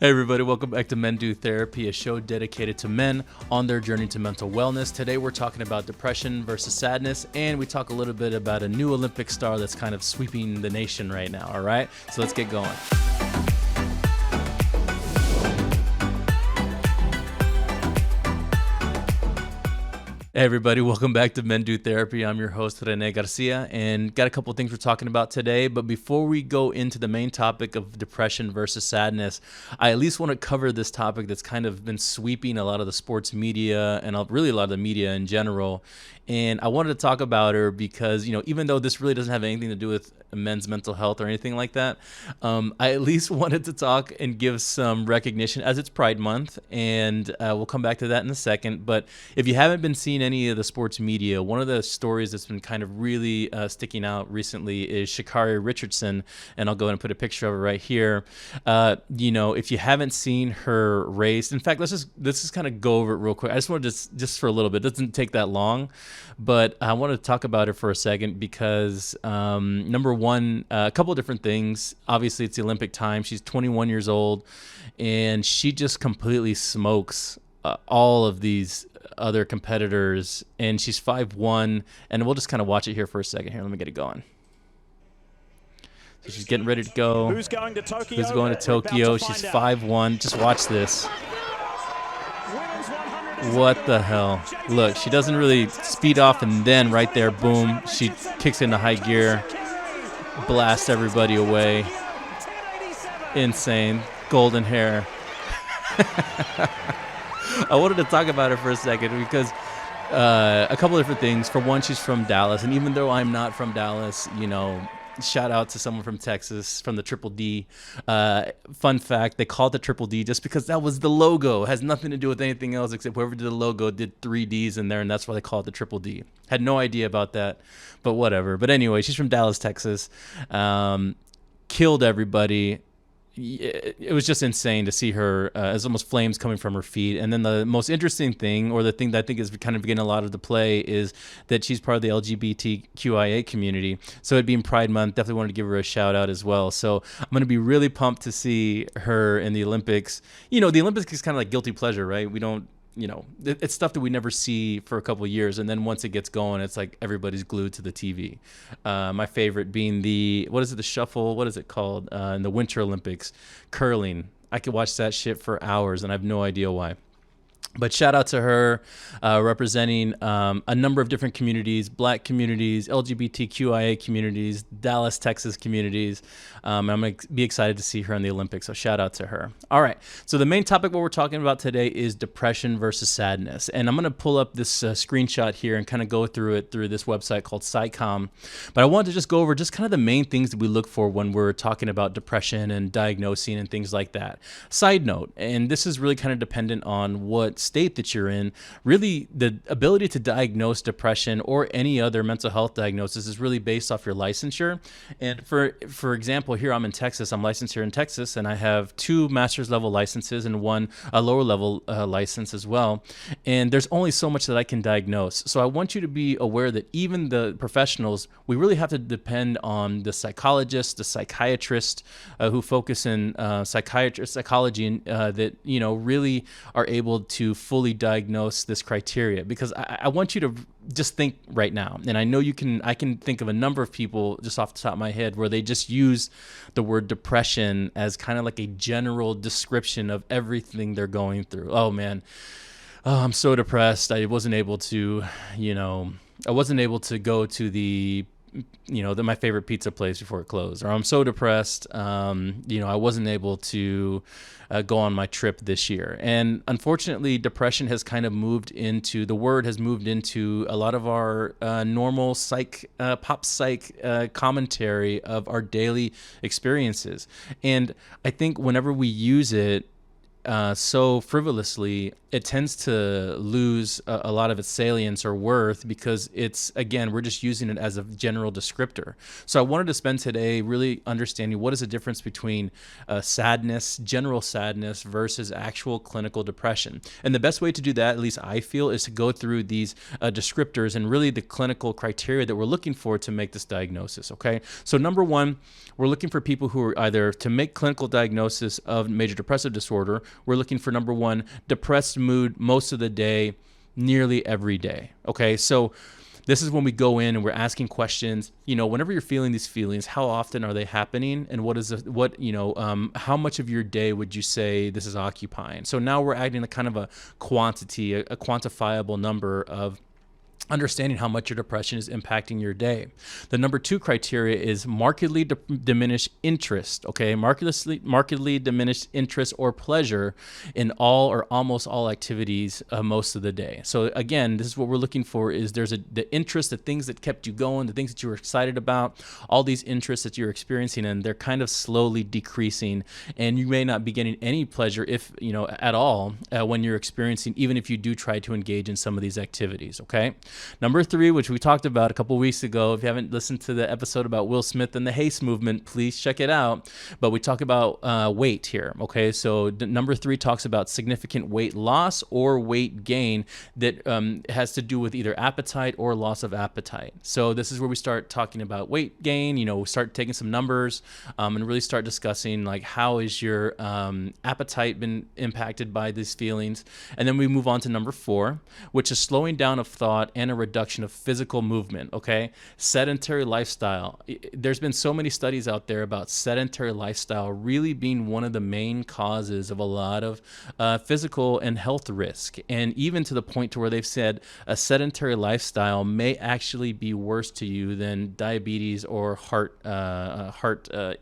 Hey everybody, welcome back to Men Do Therapy, a show dedicated to men on their journey to mental wellness. Today we're talking about depression versus sadness, and we talk a little bit about a new Olympic star that's kind of sweeping the nation right now, all right? So let's get going. Hey everybody, welcome back to Men Do Therapy. I'm your host, Rene Garcia, and got a couple of things we're talking about today. But before we go into the main topic of depression versus sadness, I at least want to cover this topic that's kind of been sweeping a lot of the sports media and really a lot of the media in general. And I wanted to talk about her because, even though this really doesn't have anything to do with men's mental health or anything like that, I at least wanted to talk and give some recognition as it's Pride Month. And we'll come back to that in a second. But if you haven't been seeing any of the sports media, one of the stories that's been kind of really sticking out recently is Shikari Richardson. And I'll go ahead and put a picture of her right here. If you haven't seen her race, in fact, let's just kind of go over it real quick. I just wanted to, just for a little bit, it doesn't take that long. But I wanted to talk about it for a second because, number one, a couple of different things. Obviously, it's the Olympic time. She's 21 years old, and she just completely smokes all of these other competitors. And she's 5'1", and we'll just kind of watch it here for a second. Here, let me get it going. So she's getting ready to go. Who's going to Tokyo? Who's going to Tokyo? She's 5'1". Just watch this. What the hell? Look, she doesn't really speed off, and then right there, boom, she kicks into high gear, blasts everybody away. Insane. Golden hair. I wanted to talk about her for a second because a couple of different things. For one, she's from Dallas, and even though I'm not from Dallas, shout out to someone from Texas, from the Triple D. Fun fact, they called it the Triple D just because that was the logo. It has nothing to do with anything else except whoever did the logo did 3 Ds in there, and that's why they call it the Triple D. Had no idea about that, but whatever. But anyway, she's from Dallas, Texas. Killed everybody. It was just insane to see her as almost flames coming from her feet. And then the most interesting thing, or the thing that I think is kind of getting a lot of the play, is that she's part of the LGBTQIA community. So it being Pride Month, definitely wanted to give her a shout out as well. So I'm going to be really pumped to see her in the Olympics. The Olympics is kind of like guilty pleasure, right? We don't, it's stuff that we never see for a couple of years. And then once it gets going, it's like everybody's glued to the TV. My favorite being the shuffle? What is it called? In the Winter Olympics, curling. I could watch that shit for hours and I have no idea why. But shout out to her representing a number of different communities, Black communities, LGBTQIA communities, Dallas, Texas communities. I'm going to be excited to see her in the Olympics, so shout out to her. All right, so the main topic what we're talking about today is depression versus sadness. And I'm going to pull up this screenshot here and kind of go through it through this website called Psycom. But I wanted to just go over just kind of the main things that we look for when we're talking about depression and diagnosing and things like that. Side note, and this is really kind of dependent on what state that you're in. Really, the ability to diagnose depression or any other mental health diagnosis is really based off your licensure. And for example, here I'm in Texas. I'm licensed here in Texas, and I have 2 master's level licenses and a lower level license as well. And there's only so much that I can diagnose. So I want you to be aware that even the professionals, we really have to depend on the psychologist, the psychiatrist who focus in psychology, that really are able to fully diagnose this criteria. Because I want you to just think right now, and I know I can think of a number of people just off the top of my head where they just use the word depression as kind of like a general description of everything they're going through. Oh man, I'm so depressed. I wasn't able to go to my favorite pizza place before it closed, or I'm so depressed, I wasn't able to go on my trip this year. And unfortunately, depression has kind of moved into a lot of our normal pop psych commentary of our daily experiences. And I think whenever we use it, so frivolously, it tends to lose a lot of its salience or worth because it's, again, we're just using it as a general descriptor. So I wanted to spend today really understanding what is the difference between sadness, general sadness versus actual clinical depression. And the best way to do that, at least I feel, is to go through these descriptors and really the clinical criteria that we're looking for to make this diagnosis. Okay. So number one, we're looking for people who are either to make clinical diagnosis of major depressive disorder. We're looking for number one, depressed mood most of the day, nearly every day. Okay. So this is when we go in and we're asking questions, whenever you're feeling these feelings, how often are they happening? And how much of your day would you say this is occupying? So now we're adding a kind of a quantity, a quantifiable number of understanding how much your depression is impacting your day. The number two criteria is markedly diminished interest, okay? Markedly diminished interest or pleasure in all or almost all activities most of the day. So again, this is what we're looking for is the interest, the things that kept you going, the things that you were excited about, all these interests that you're experiencing, and they're kind of slowly decreasing, and you may not be getting any pleasure if, at all when you're experiencing, even if you do try to engage in some of these activities, okay? Number three, which we talked about a couple weeks ago. If you haven't listened to the episode about Will Smith and the Haste movement, please check it out. But we talk about weight here. Okay, so number three talks about significant weight loss or weight gain that has to do with either appetite or loss of appetite. So this is where we start talking about weight gain. We start taking some numbers and really start discussing like how is your appetite been impacted by these feelings. And then we move on to number four, which is slowing down of thought and a reduction of physical movement, okay? Sedentary lifestyle. There's been so many studies out there about sedentary lifestyle really being one of the main causes of a lot of physical and health risk. And even to the point to where they've said a sedentary lifestyle may actually be worse to you than diabetes or heart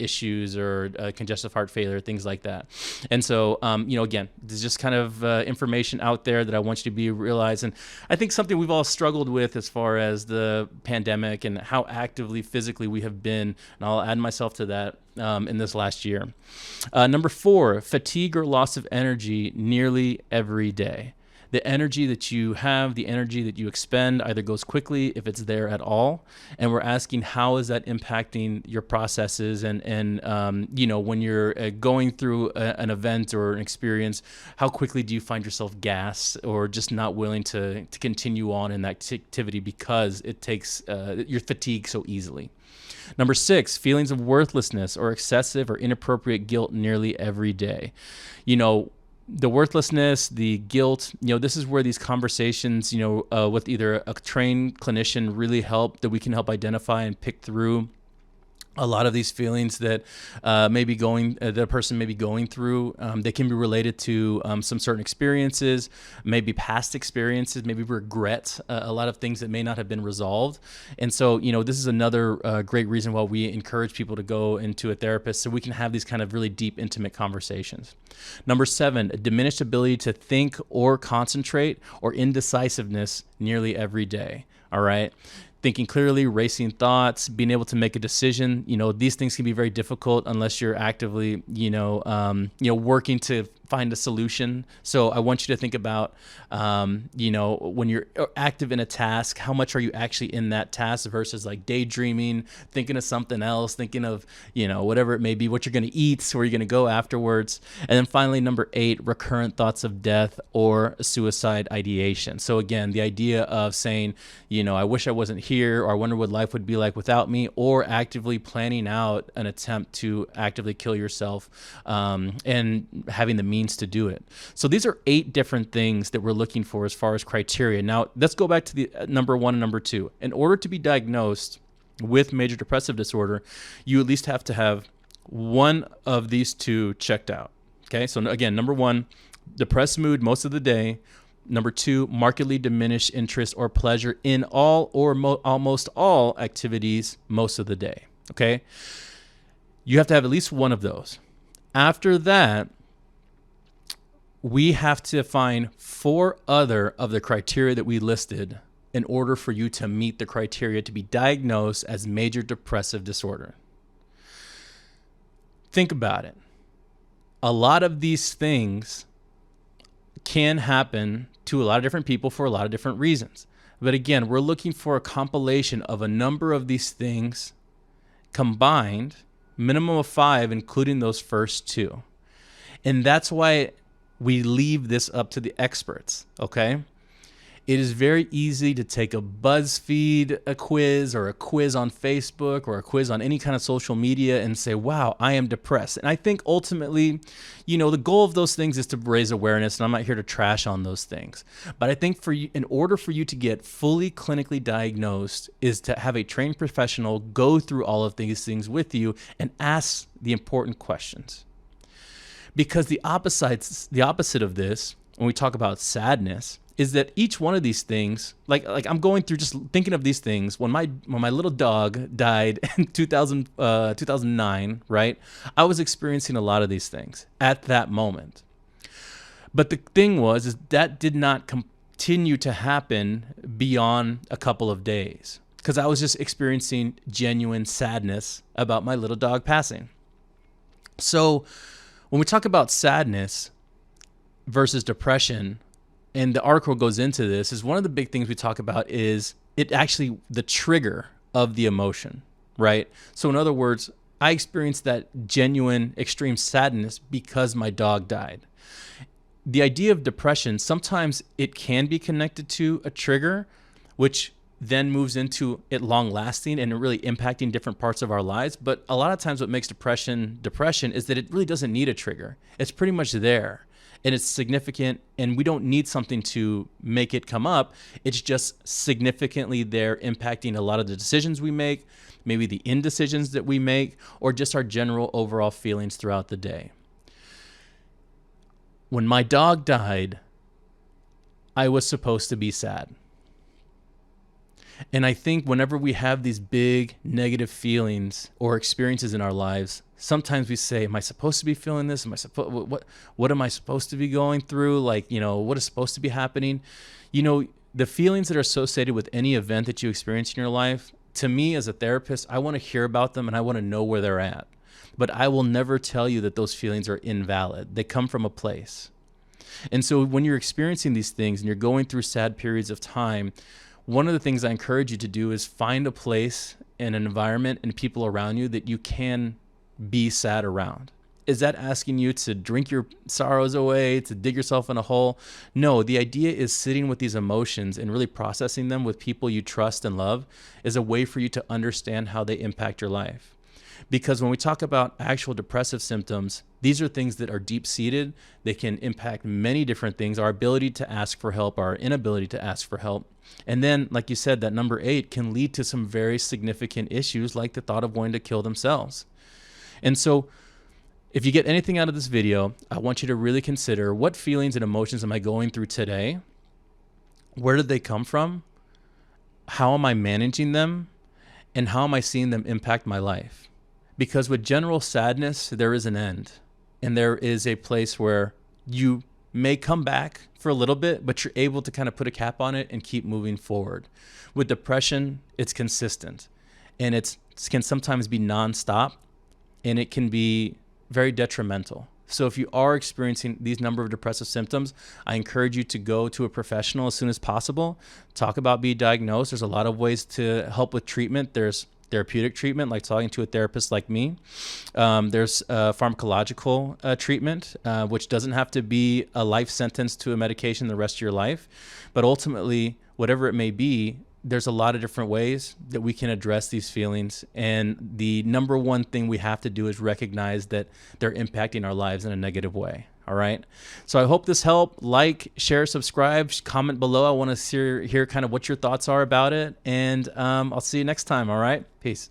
issues or congestive heart failure, things like that. And so, again, there's just kind of information out there that I want you to be realized. And I think something we've all struggled with as far as the pandemic and how actively physically we have been, and I'll add myself to that in this last year. Number four, fatigue or loss of energy nearly every day. The energy that you have, the energy that you expend either goes quickly if it's there at all. And we're asking how is that impacting your processes and when you're going through an event or an experience, how quickly do you find yourself gassed or just not willing to continue on in that activity because it takes you're fatigued so easily. Number six, feelings of worthlessness or excessive or inappropriate guilt nearly every day. The worthlessness, the guilt, this is where these conversations, with either a trained clinician really help, that we can help identify and pick through a lot of these feelings that the person may be going through. They can be related to some certain experiences, maybe past experiences, maybe regret, a lot of things that may not have been resolved. And so, this is another great reason why we encourage people to go into a therapist so we can have these kind of really deep, intimate conversations. Number seven, a diminished ability to think or concentrate or indecisiveness nearly every day. All right. Thinking clearly, racing thoughts, being able to make a decision. These things can be very difficult unless you're actively, working to find a solution. So I want you to think about, when you're active in a task, how much are you actually in that task versus like daydreaming, thinking of something else, thinking of, whatever it may be, what you're going to eat, where you're going to go afterwards. And then finally, number eight, recurrent thoughts of death or suicide ideation. So again, the idea of saying, I wish I wasn't here, or I wonder what life would be like without me, or actively planning out an attempt to actively kill yourself and having the means to do it. So these are 8 different things that we're looking for as far as criteria. Now, let's go back to the number 1 and number 2. In order to be diagnosed with major depressive disorder, you at least have to have one of these 2 checked out. Okay, so again, number 1, depressed mood most of the day. Number 2, markedly diminished interest or pleasure in all or almost all activities most of the day. Okay, you have to have at least one of those. After that, we have to find 4 other of the criteria that we listed in order for you to meet the criteria to be diagnosed as major depressive disorder. Think about it. A lot of these things can happen to a lot of different people for a lot of different reasons. But again, we're looking for a compilation of a number of these things combined, minimum of 5, including those first 2. And that's why we leave this up to the experts, okay? It is very easy to take a BuzzFeed quiz or a quiz on Facebook or a quiz on any kind of social media and say, wow, I am depressed. And I think ultimately, the goal of those things is to raise awareness, and I'm not here to trash on those things. But I think in order for you to get fully clinically diagnosed is to have a trained professional go through all of these things with you and ask the important questions. Because the opposite of this, when we talk about sadness, is that each one of these things, like I'm going through just thinking of these things. When my little dog died in 2009, right? I was experiencing a lot of these things at that moment. But the thing is that did not continue to happen beyond a couple of days, because I was just experiencing genuine sadness about my little dog passing. So when we talk about sadness versus depression, and the article goes into this, is one of the big things we talk about is it actually the trigger of the emotion, right? So in other words, I experienced that genuine extreme sadness because my dog died. The idea of depression, sometimes it can be connected to a trigger, which then moves into it long lasting and really impacting different parts of our lives. But a lot of times what makes depression is that it really doesn't need a trigger. It's pretty much there. And it's significant, and we don't need something to make it come up. It's just significantly there, impacting a lot of the decisions we make, maybe the indecisions that we make, or just our general overall feelings throughout the day. When my dog died, I was supposed to be sad. And I think whenever we have these big negative feelings or experiences in our lives, sometimes we say, am I supposed to be feeling this? What am I supposed to be going through? What is supposed to be happening? The feelings that are associated with any event that you experience in your life, to me as a therapist, I want to hear about them and I want to know where they're at. But I will never tell you that those feelings are invalid. They come from a place. And so when you're experiencing these things and you're going through sad periods of time, one of the things I encourage you to do is find a place and an environment and people around you that you can be sad around. Is that asking you to drink your sorrows away, to dig yourself in a hole? No, the idea is sitting with these emotions and really processing them with people you trust and love is a way for you to understand how they impact your life. Because when we talk about actual depressive symptoms, these are things that are deep-seated. They can impact many different things, our ability to ask for help, our inability to ask for help. And then, like you said, that number 8 can lead to some very significant issues like the thought of wanting to kill themselves. And so if you get anything out of this video, I want you to really consider, what feelings and emotions am I going through today? Where did they come from? How am I managing them? And how am I seeing them impact my life? Because with general sadness, there is an end. And there is a place where you may come back for a little bit, but you're able to kind of put a cap on it and keep moving forward. With depression, it's consistent. And it can sometimes be nonstop. And it can be very detrimental. So if you are experiencing these number of depressive symptoms, I encourage you to go to a professional as soon as possible. Talk about being diagnosed. There's a lot of ways to help with treatment. There's therapeutic treatment, like talking to a therapist like me. There's pharmacological treatment, which doesn't have to be a life sentence to a medication the rest of your life. But ultimately, whatever it may be, there's a lot of different ways that we can address these feelings. And the number one thing we have to do is recognize that they're impacting our lives in a negative way. All right. So I hope this helped. Like, share, subscribe, comment below. I want to hear kind of what your thoughts are about it. And I'll see you next time. All right. Peace.